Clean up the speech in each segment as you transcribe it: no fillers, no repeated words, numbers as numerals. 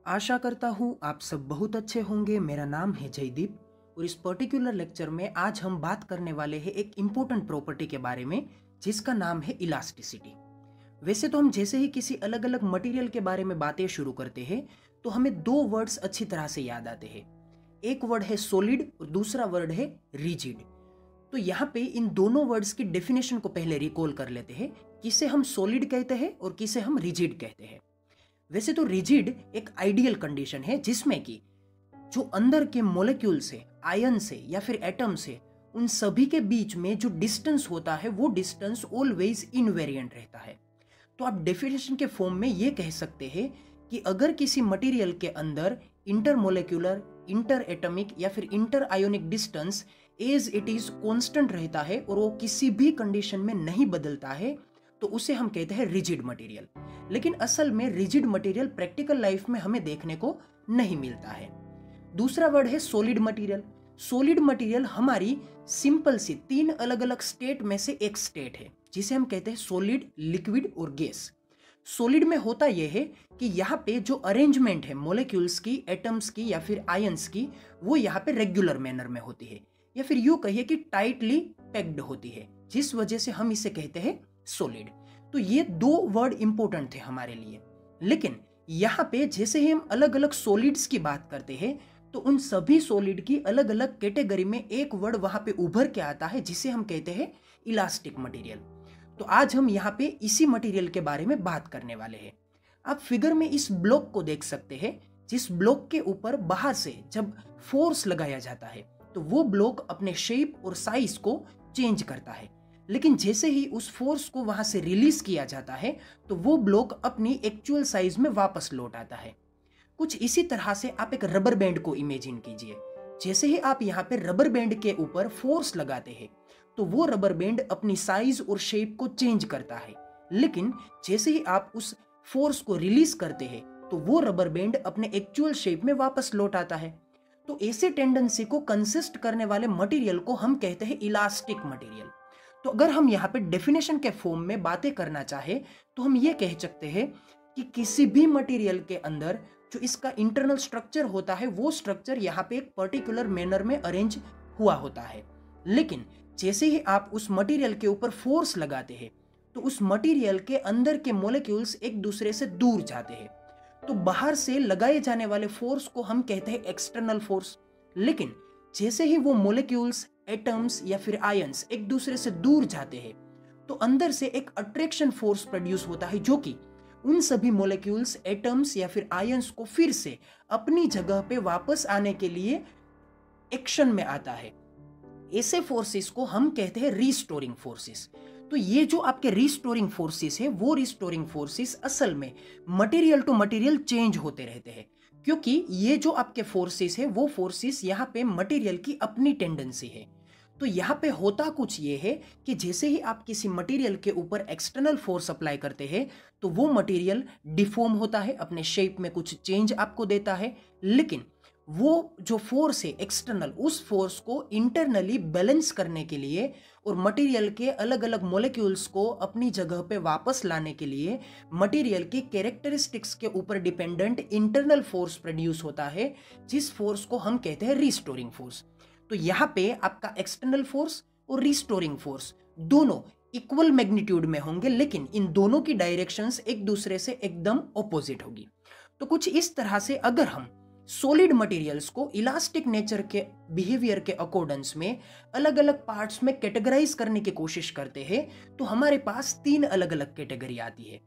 आशा करता हूँ आप सब बहुत अच्छे होंगे। मेरा नाम है जयदीप और इस पर्टिकुलर लेक्चर में आज हम बात करने वाले हैं एक इम्पोर्टेंट प्रॉपर्टी के बारे में जिसका नाम है इलास्टिसिटी। वैसे तो हम जैसे ही किसी अलग अलग मटेरियल के बारे में बातें शुरू करते हैं तो हमें दो वर्ड्स अच्छी तरह से याद आते हैं। एक वर्ड है सॉलिड और दूसरा वर्ड है रिजिड। तो यहाँ पे इन दोनों वर्ड्स की डेफिनेशन को पहले रिकॉल कर लेते हैं, किसे हम सॉलिड कहते हैं और किसे हम रिजिड कहते हैं। वैसे तो रिजिड एक आइडियल कंडीशन है जिसमें कि जो अंदर के मॉलिक्यूल से, आयन से या फिर एटम से, उन सभी के बीच में जो डिस्टेंस होता है वो डिस्टेंस ऑलवेज इनवेरिएंट रहता है। तो आप डेफिनेशन के फॉर्म में ये कह सकते हैं कि अगर किसी मटेरियल के अंदर इंटरमोलिक्यूलर, इंटर एटमिक या फिर inter ionic distance as it is constant रहता है और वो किसी भी कंडीशन में नहीं बदलता है तो उसे हम कहते हैं रिजिड मटेरियल। लेकिन असल में रिजिड मटेरियल प्रैक्टिकल लाइफ में हमें देखने को नहीं मिलता है। दूसरा वर्ड है सॉलिड मटेरियल। सॉलिड मटेरियल हमारी सिंपल सी तीन अलग अलग स्टेट में से एक स्टेट है जिसे हम कहते हैं सॉलिड, लिक्विड और गैस। सॉलिड में होता यह है कि यहाँ पे जो अरेंजमेंट है मॉलिक्यूल्स की, एटम्स की या फिर आयंस की, वो यहाँ पे रेगुलर मैनर में होती है या फिर यूं कहिए कि टाइटली पैक्ड होती है, जिस वजह से हम इसे कहते हैं सॉलिड। तो ये दो वर्ड इंपॉर्टेंट थे हमारे लिए। लेकिन यहाँ पे जैसे ही हम अलग अलग सॉलिड्स की बात करते हैं तो उन सभी सॉलिड की अलग अलग कैटेगरी में एक वर्ड वहां पे उभर के आता है जिसे हम कहते हैं इलास्टिक मटेरियल। तो आज हम यहाँ पे इसी मटेरियल के बारे में बात करने वाले हैं। आप फिगर में इस ब्लॉक को देख सकते हैं, जिस ब्लॉक के ऊपर बाहर से जब फोर्स लगाया जाता है तो वो ब्लॉक अपने शेप और साइज को चेंज करता है। लेकिन जैसे ही उस फोर्स को वहां से रिलीज किया जाता है तो वो ब्लॉक अपनी एक्चुअल साइज में वापस लौट आता है। कुछ इसी तरह से आप एक रबर बैंड को इमेजिन कीजिए। जैसे ही आप यहाँ पे रबर बैंड के ऊपर फोर्स लगाते हैं तो वो रबर बैंड अपनी साइज और शेप को चेंज करता है। लेकिन जैसे ही आप उस फोर्स को रिलीज करते हैं तो वो रबर बैंड अपने एक्चुअल शेप में वापस लौट आता है। तो ऐसे टेंडेंसी को कंसिस्ट करने वाले मटेरियल को हम कहते हैं इलास्टिक मटेरियल। तो अगर हम यहाँ पे डेफिनेशन के फॉर्म में बातें करना चाहे तो हम ये कह सकते हैं कि किसी भी मटेरियल के अंदर जो इसका इंटरनल स्ट्रक्चर होता है वो स्ट्रक्चर यहाँ पे एक पर्टिकुलर मैनर में अरेंज हुआ होता है। लेकिन जैसे ही आप उस मटेरियल के ऊपर फोर्स लगाते हैं तो उस मटेरियल के अंदर के मॉलिक्यूल्स एक दूसरे से दूर जाते हैं। तो बाहर से लगाए जाने वाले फोर्स को हम कहते हैं एक्सटर्नल फोर्स। लेकिन जैसे ही वो मॉलिक्यूल्स, एटम्स या फिर आयंस एक दूसरे से दूर जाते हैं तो अंदर से एक अट्रैक्शन फोर्स प्रोड्यूस होता है जो कि उन सभी मॉलिक्यूल्स, एटम्स या फिर आयंस को फिर से अपनी जगह पे वापस आने के लिए एक्शन में आता है। ऐसे फोर्सेस को हम कहते हैं रिस्टोरिंग फोर्सेस। तो ये जो आपके रिस्टोरिंग फोर्सेस है वो रिस्टोरिंग फोर्सेस असल में मटेरियल टू मटेरियल चेंज होते रहते हैं, क्योंकि ये जो आपके फोर्सेस है वो फोर्सेस यहाँ पे मटेरियल की अपनी टेंडेंसी है। तो यहाँ पे होता कुछ ये है कि जैसे ही आप किसी मटेरियल के ऊपर एक्सटर्नल फोर्स अप्लाई करते हैं तो वो मटेरियल डिफॉर्म होता है, अपने शेप में कुछ चेंज आपको देता है। लेकिन वो जो फोर्स है एक्सटर्नल, उस फोर्स को इंटरनली बैलेंस करने के लिए और मटेरियल के अलग अलग मॉलिक्यूल्स को अपनी जगह पे वापस लाने के लिए मटेरियल की कैरेक्टरिस्टिक्स के ऊपर डिपेंडेंट इंटरनल फोर्स प्रोड्यूस होता है, जिस फोर्स को हम कहते हैं रिस्टोरिंग फोर्स। तो यहाँ पे आपका एक्सटर्नल फोर्स और रिस्टोरिंग फोर्स दोनों इक्वल मैग्नीट्यूड में होंगे, लेकिन इन दोनों की डायरेक्शंस एक दूसरे से एकदम ऑपोजिट होगी। तो कुछ इस तरह से अगर हम सॉलिड मटेरियल्स को इलास्टिक नेचर के बिहेवियर के अकॉर्डेंस में अलग अलग पार्ट्स में कैटेगराइज करने की कोशिश करते हैं तो हमारे पास तीन अलग अलग कैटेगरी आती है।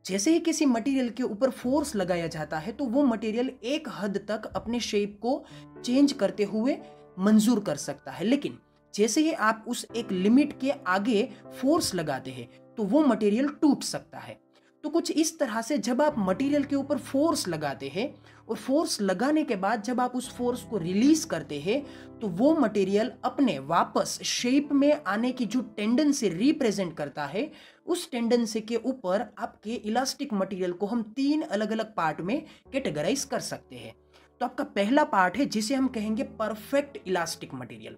जैसे ही किसी मटेरियल के ऊपर फोर्स लगाया जाता है तो वो मटेरियल एक हद तक अपने शेप को चेंज करते हुए मंजूर कर सकता है। लेकिन जैसे ही आप उस एक लिमिट के आगे फोर्स लगाते हैं तो वो मटेरियल टूट सकता है। तो कुछ इस तरह से जब आप मटेरियल के ऊपर फोर्स लगाते हैं और फोर्स लगाने के बाद जब आप उस फोर्स को रिलीज करते हैं तो वो मटेरियल अपने वापस शेप में आने की जो टेंडेंसी रिप्रेजेंट करता है, उस टेंडेंसी के ऊपर आपके इलास्टिक मटेरियल को हम तीन अलग अलग पार्ट में कैटेगराइज कर सकते हैं। तो आपका पहला पार्ट है जिसे हम कहेंगे परफेक्ट इलास्टिक मटेरियल।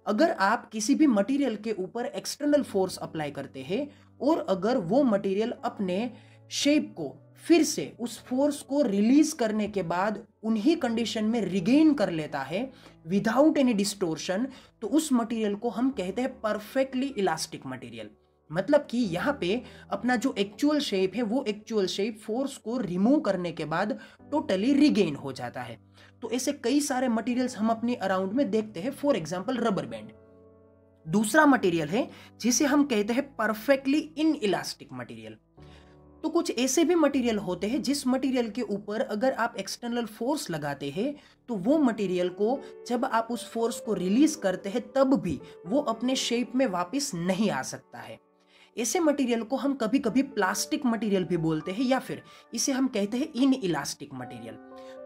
अगर आप किसी भी मटेरियल के ऊपर एक्सटर्नल फोर्स अप्लाई करते हैं और अगर वो मटेरियल अपने शेप को फिर से उस फोर्स को रिलीज करने के बाद उन्हीं कंडीशन में रिगेन कर लेता है विदाउट एनी डिस्टोर्शन, तो उस मटेरियल को हम कहते हैं परफेक्टली इलास्टिक मटेरियल। मतलब कि यहाँ पे अपना जो एक्चुअल शेप है वो एक्चुअल शेप फोर्स को रिमूव करने के बाद टोटली रिगेन हो जाता है। तो ऐसे कई सारे मटेरियल्स हम अपने अराउंड में देखते हैं। फॉर एग्जांपल रबर बैंड दूसरा मटेरियल है जिसे हम कहते हैं परफेक्टली इन इलास्टिक मटेरियल। तो कुछ ऐसे भी मटेरियल होते हैं जिस मटेरियल के ऊपर अगर आप एक्सटर्नल फोर्स लगाते हैं तो वो मटेरियल को जब आप उस फोर्स को रिलीज करते हैं तब भी वो अपने शेप में वापस नहीं आ सकता है। ऐसे मटेरियल को हम कभी कभी प्लास्टिक मटेरियल भी बोलते हैं या फिर इसे हम कहते हैं इन इलास्टिक मटेरियल।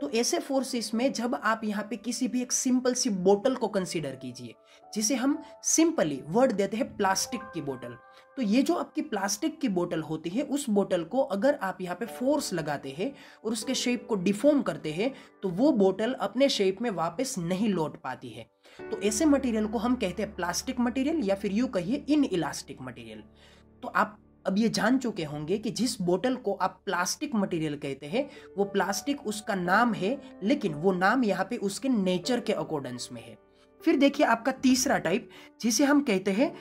तो ऐसे फोर्सेस में जब आप यहाँ पे किसी भी एक सिंपल सी बोतल को कंसीडर कीजिए जिसे हम सिंपली वर्ड देते हैं प्लास्टिक की बोतल, तो ये जो आपकी प्लास्टिक की बोतल होती है उस बोतल को अगर आप यहाँ पे फोर्स लगाते हैं और उसके शेप को डिफॉर्म करते हैं तो वो बोतल अपने शेप में वापस नहीं लौट पाती है। तो ऐसे मटेरियल को हम कहते हैं प्लास्टिक मटेरियल या फिर यूं कहिए इन इलास्टिक मटेरियल। तो आप अब ये जान चुके होंगे कि जिस बोतल को आप प्लास्टिक मटेरियल कहते हैं वो प्लास्टिक उसका नाम है, लेकिन वो नाम यहाँ पे उसके नेचर के अकॉर्डेंस में है। फिर देखिए आपका तीसरा टाइप जिसे हम कहते हैं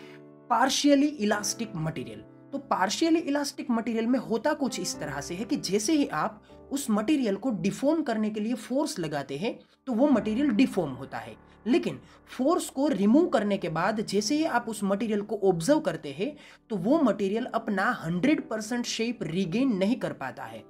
पार्शियली इलास्टिक मटेरियल। तो पार्शियली इलास्टिक मटेरियल में होता कुछ इस तरह से है कि जैसे ही आप उस मटेरियल को डिफॉर्म करने के लिए फोर्स लगाते हैं तो वो मटेरियल डिफॉर्म होता है, लेकिन फोर्स को रिमूव करने के बाद जैसे ही आप उस मटेरियल को ऑब्जर्व करते हैं तो वो मटेरियल अपना 100% शेप रिगेन नहीं कर पाता है,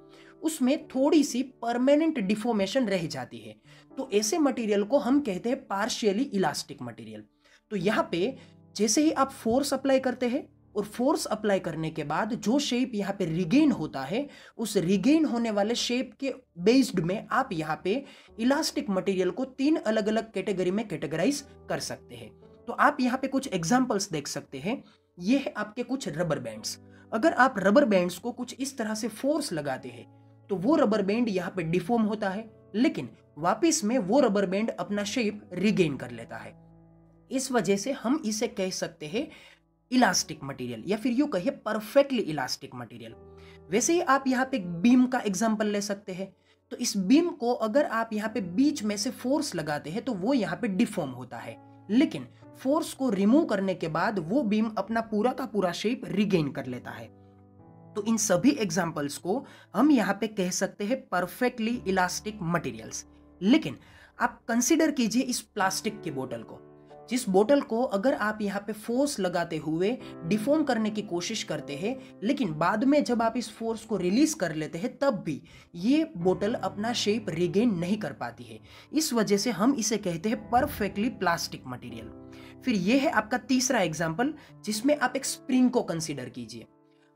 उसमें थोड़ी सी परमानेंट डिफॉर्मेशन रह जाती है। तो ऐसे मटेरियल को हम कहते हैं पार्शियली इलास्टिक मटेरियल। तो यहाँ पे जैसे ही आप फोर्स अप्लाई करते हैं और फोर्स अप्लाई करने के बाद जो शेप यहाँ पे रिगेन होता है उस रिगेन होने वाले शेप के बेस्ड में आप यहाँ पे इलास्टिक मटेरियल को 3 अलग अलग कैटेगरी में कैटेगराइज कर सकते हैं। तो आप यहाँ पे कुछ एग्जांपल्स देख सकते हैं। ये है आपके कुछ रबर बैंड्स। अगर आप रबर बैंड्स को कुछ इस तरह से फोर्स लगाते हैं तो वो रबर बैंड यहाँ पे डिफॉर्म होता है, लेकिन वापिस में वो रबर बैंड अपना शेप रिगेन कर लेता है। इस वजह से हम इसे कह सकते हैं इलास्टिक मटेरियल या फिर यूं कहिए परफेक्टली इलास्टिक मटेरियल। वैसे ही आप यहाँ पे बीम का एग्जांपल ले सकते हैं। तो इस बीम को अगर आप यहाँ पे बीच में से फोर्स लगाते हैं तो वो यहाँ पे डिफॉर्म होता है, लेकिन फोर्स को रिमूव करने के बाद वो बीम अपना पूरा का पूरा शेप रिगेन कर लेता है। तो इन सभी एग्जांपल्स को हम यहाँ पे कह सकते हैं परफेक्टली इलास्टिक मटेरियल्स। लेकिन आप कंसिडर कीजिए इस प्लास्टिक की बोतल को, जिस बोतल को अगर आप यहाँ पे फोर्स लगाते हुए डिफॉर्म करने की कोशिश करते हैं, लेकिन बाद में जब आप इस फोर्स को रिलीज कर लेते हैं तब भी ये बोतल अपना शेप रिगेन नहीं कर पाती है। इस वजह से हम इसे कहते हैं परफेक्टली प्लास्टिक मटेरियल। फिर ये है आपका तीसरा एग्जाम्पल जिसमें आप एक स्प्रिंग को कंसिडर कीजिए।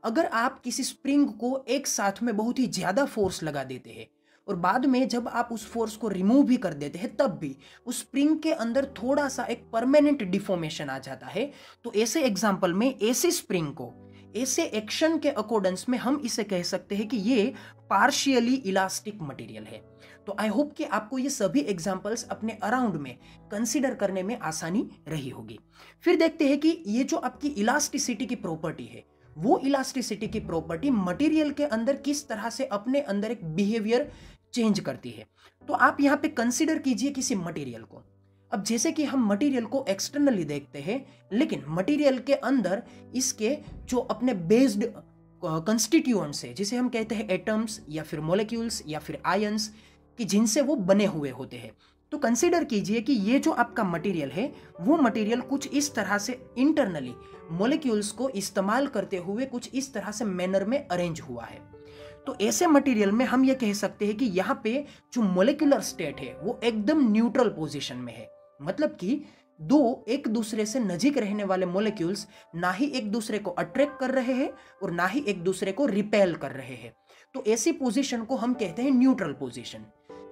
अगर आप किसी स्प्रिंग को एक साथ में बहुत ही ज्यादा फोर्स लगा देते हैं और बाद में जब आप उस फोर्स को रिमूव भी कर देते हैं तब भी उस स्प्रिंग के अंदर थोड़ा सा एक परमानेंट डिफॉर्मेशन आ जाता है, तो ऐसे एग्जांपल में ऐसे स्प्रिंग को ऐसे एक्शन के अकॉर्डेंस में हम इसे कह सकते हैं कि ये पार्शियली इलास्टिक मटेरियल है। तो आई होप कि आपको ये सभी एग्जांपल्स अपने अराउंड में कंसीडर करने में आसानी रही होगी। फिर देखते हैं कि ये जो आपकी इलास्टिसिटी की प्रॉपर्टी है वो इलास्टिसिटी की प्रॉपर्टी मटेरियल के अंदर किस तरह से अपने अंदर एक बिहेवियर चेंज करती है। तो आप यहाँ पे कंसीडर कीजिए किसी मटेरियल को। अब जैसे कि हम मटेरियल को एक्सटर्नली देखते हैं, लेकिन मटेरियल के अंदर इसके जो अपने बेस्ड कंस्टिट्यूएंट्स है जिसे हम कहते हैं एटम्स या फिर मॉलिक्यूल्स या फिर आयंस कि जिनसे वो बने हुए होते हैं। तो कंसीडर कीजिए कि ये जो आपका मटेरियल है वो मटेरियल कुछ इस तरह से इंटरनली मॉलिक्यूल्स को इस्तेमाल करते हुए कुछ इस तरह से मैनर में अरेंज हुआ है। तो ऐसे मटेरियल में हम ये कह सकते हैं कि यहाँ पे जो मॉलिक्यूलर स्टेट है वो एकदम न्यूट्रल पोजीशन में है। मतलब कि दो एक दूसरे से नजीक रहने वाले मॉलिक्यूल्स ना ही एक दूसरे को अट्रैक्ट कर रहे हैं और ना ही एक दूसरे को रिपेल कर रहे हैं। तो ऐसी पोजीशन को हम कहते हैं न्यूट्रल पोजीशन।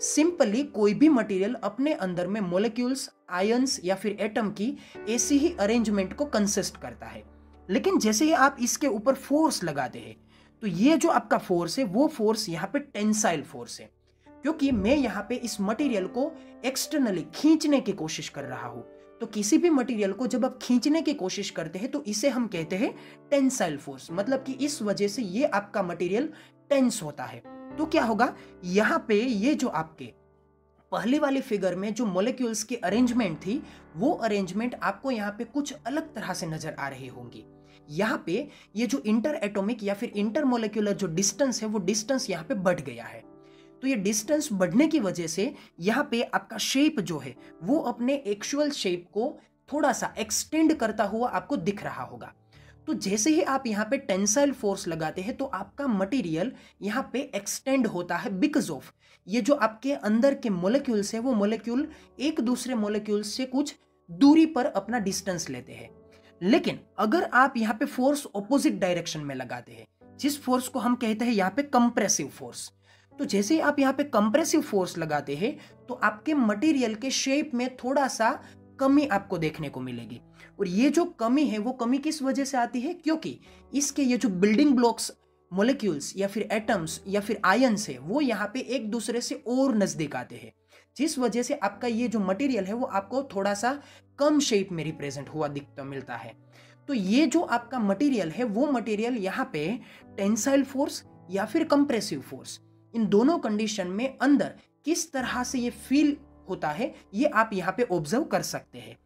सिंपली कोई भी मटेरियल अपने अंदर में मॉलिक्यूल्स, आयंस या फिर एटम की ऐसी ही अरेंजमेंट को कंसिस्ट करता है, लेकिन जैसे ही आप इसके ऊपर फोर्स लगाते हैं तो ये जो आपका फोर्स है वो फोर्स यहाँ पे टेंसाइल फोर्स है, क्योंकि मैं यहाँ पे इस मटेरियल को एक्सटर्नली खींचने की कोशिश कर रहा हूँ। तो किसी भी मटेरियल को जब आप खींचने की कोशिश करते हैं तो इसे हम कहते हैं टेंसाइल फोर्स। मतलब कि इस वजह से ये आपका मटेरियल टेंस होता है। तो क्या होगा, यहाँ पे ये जो आपके पहले वाली फिगर में जो मॉलिक्यूल्स की अरेंजमेंट थी, वो अरेंजमेंट आपको यहाँ पे कुछ अलग तरह से नजर आ रही होंगी। यहाँ पे ये जो इंटर एटॉमिक या फिर इंटर मोलिकुलर जो डिस्टेंस है, वो डिस्टेंस यहाँ पे बढ़ गया है। तो ये डिस्टेंस बढ़ने की वजह से यहाँ पे आपका शेप जो है वो अपने एक्चुअल शेप को थोड़ा सा एक्सटेंड करता हुआ आपको दिख रहा होगा। तो जैसे ही आप यहाँ पे टेंसाइल फोर्स लगाते हैं तो आपका मटेरियल यहाँ पे एक्सटेंड होता है, बिकॉज ऑफ ये जो आपके अंदर के मोलिक्यूल्स है, वो मोलिक्यूल एक दूसरे मोलिक्यूल्स से कुछ दूरी पर अपना डिस्टेंस लेते हैं। लेकिन अगर आप यहाँ पे फोर्स ऑपोजिट डायरेक्शन में लगाते हैं, जिस फोर्स को हम कहते हैं यहाँ पे कंप्रेसिव फोर्स, तो जैसे ही आप यहाँ पे कंप्रेसिव फोर्स लगाते हैं तो आपके मटेरियल के शेप में थोड़ा सा कमी आपको देखने को मिलेगी। और ये जो कमी है वो कमी किस वजह से आती है, क्योंकि इसके ये जो बिल्डिंग ब्लॉक्स मॉलिक्यूल्स या फिर एटम्स या फिर आयंस है, वो यहाँ पे एक दूसरे से और नजदीक आते हैं, जिस वजह से आपका ये जो मटेरियल है वो आपको थोड़ा सा कम शेप में रिप्रेजेंट हुआ दिखता मिलता है। तो ये जो आपका मटेरियल है वो मटेरियल यहाँ पे टेंसाइल फोर्स या फिर कंप्रेसिव फोर्स, इन दोनों कंडीशन में अंदर किस तरह से ये फील होता है, ये आप यहाँ पे ऑब्जर्व कर सकते हैं।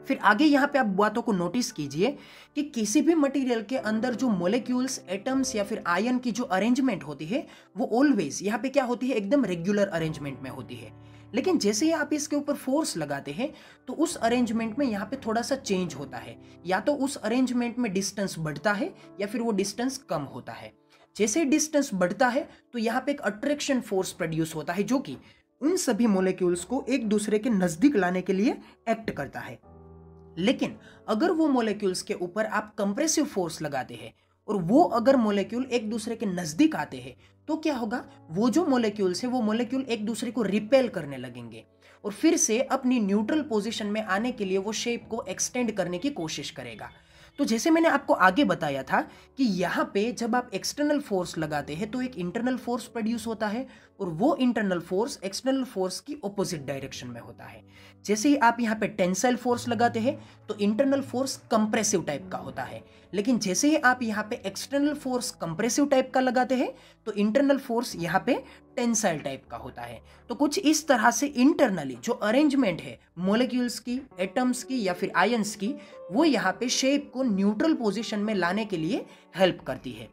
फिर आगे यहाँ पे आप बातों को नोटिस कीजिए कि किसी भी मटेरियल के अंदर जो मॉलिक्यूल्स, एटम्स या फिर आयन की जो अरेंजमेंट होती है वो ऑलवेज यहाँ पे क्या होती है, एकदम रेगुलर अरेंजमेंट में होती है। लेकिन जैसे ही आप इसके ऊपर फोर्स लगाते हैं तो उस अरेंजमेंट में यहाँ पे थोड़ा सा चेंज होता है, या तो उस अरेंजमेंट में डिस्टेंस बढ़ता है या फिर वो डिस्टेंस कम होता है। जैसे डिस्टेंस बढ़ता है तो यहाँ पे एक अट्रैक्शन फोर्स प्रोड्यूस होता है, जो कि उन सभी मॉलिक्यूल्स को एक दूसरे के नजदीक लाने के लिए एक्ट करता है। लेकिन अगर वो मॉलिक्यूल्स के ऊपर आप कंप्रेसिव फोर्स लगाते हैं और वो अगर मॉलिक्यूल एक दूसरे के नजदीक आते हैं तो क्या होगा, वो जो मॉलिक्यूल्स है वो मॉलिक्यूल एक दूसरे को रिपेल करने लगेंगे और फिर से अपनी न्यूट्रल पोजीशन में आने के लिए वो शेप को एक्सटेंड करने की कोशिश करेगा। तो जैसे मैंने आपको आगे बताया था कि यहाँ पे जब आप एक्सटर्नल फोर्स लगाते हैं तो एक इंटरनल फोर्स प्रोड्यूस होता है और वो इंटरनल फोर्स एक्सटर्नल फोर्स की ऑपोजिट डायरेक्शन में होता है। जैसे ही आप यहाँ पे टेंसाइल फोर्स लगाते हैं तो इंटरनल फोर्स कंप्रेसिव टाइप का होता है, लेकिन जैसे ही आप यहाँ पे एक्सटर्नल फोर्स कंप्रेसिव टाइप का लगाते हैं तो इंटरनल फोर्स यहाँ पे टेंसाइल टाइप का होता है। तो कुछ इस तरह से इंटरनली जो अरेंजमेंट है मॉलिक्यूल्स की, एटम्स की या फिर आयंस की, वो यहाँ पे शेप को न्यूट्रल पोजीशन में लाने के लिए हेल्प करती है।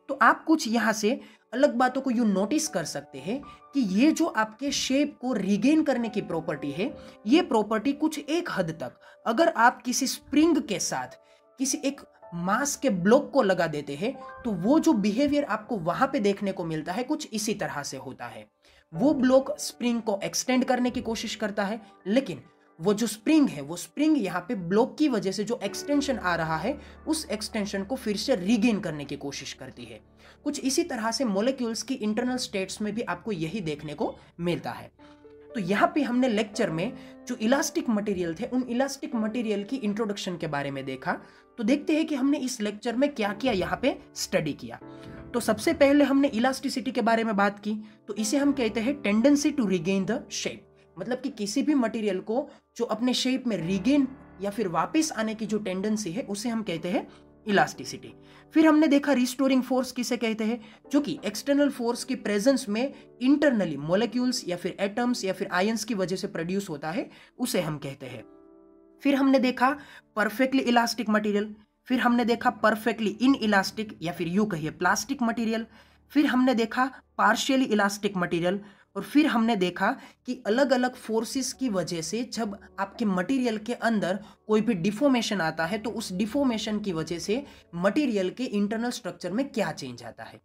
तो आप कुछ यहाँ से अलग बातों को यूं नोटिस कर सकते हैं कि ये जो आपके शेप को रिगेन करने की प्रॉपर्टी है, ये प्रॉपर्टी कुछ एक हद तक अगर आप किसी स्प्रिंग के साथ किसी एक मास के ब्लॉक को लगा देते हैं तो वो जो बिहेवियर आपको वहां पे देखने को मिलता है कुछ इसी तरह से होता है। वो ब्लॉक स्प्रिंग को एक्सटेंड करने की कोशिश करता है, लेकिन वो जो स्प्रिंग है वो स्प्रिंग यहाँ पे ब्लॉक की वजह से जो एक्सटेंशन आ रहा है उस एक्सटेंशन को फिर से रीगेन करने की कोशिश करती है। कुछ इसी तरह से मॉलिक्यूल्स की इंटरनल स्टेट्स में भी आपको यही देखने को मिलता है। तो यहाँ पे हमने लेक्चर में जो इलास्टिक मटेरियल थे उन इलास्टिक मटेरियल की इंट्रोडक्शन के बारे में देखा। तो देखते हैं कि हमने इस लेक्चर में क्या क्या यहाँ पे स्टडी किया। तो सबसे पहले हमने इलास्टिसिटी के बारे में बात की। तो इसे हम कहते हैं tendency to regain the shape, मतलब कि किसी भी मटेरियल को जो अपने शेप में रिगेन या फिर वापस आने की जो टेंडेंसी है उसे हम कहते हैं इलास्टिसिटी। फिर हमने देखा रिस्टोरिंग फोर्स किसे कहते हैं, जो कि एक्सटर्नल फोर्स की प्रेजेंस में इंटरनली मॉलिक्यूल्स या फिर एटम्स या फिर आयंस की वजह से प्रोड्यूस होता है, उसे हम कहते हैं। फिर हमने देखा परफेक्टली इलास्टिक मटेरियल, फिर हमने देखा परफेक्टली इन इलास्टिक या फिर यूं कहिए प्लास्टिक मटेरियल, फिर हमने देखा पार्शियली इलास्टिक मटेरियल, और फिर हमने देखा कि अलग अलग फोर्सेस की वजह से जब आपके मटेरियल के अंदर कोई भी डिफॉर्मेशन आता है तो उस डिफॉर्मेशन की वजह से मटेरियल के इंटरनल स्ट्रक्चर में क्या चेंज आता है।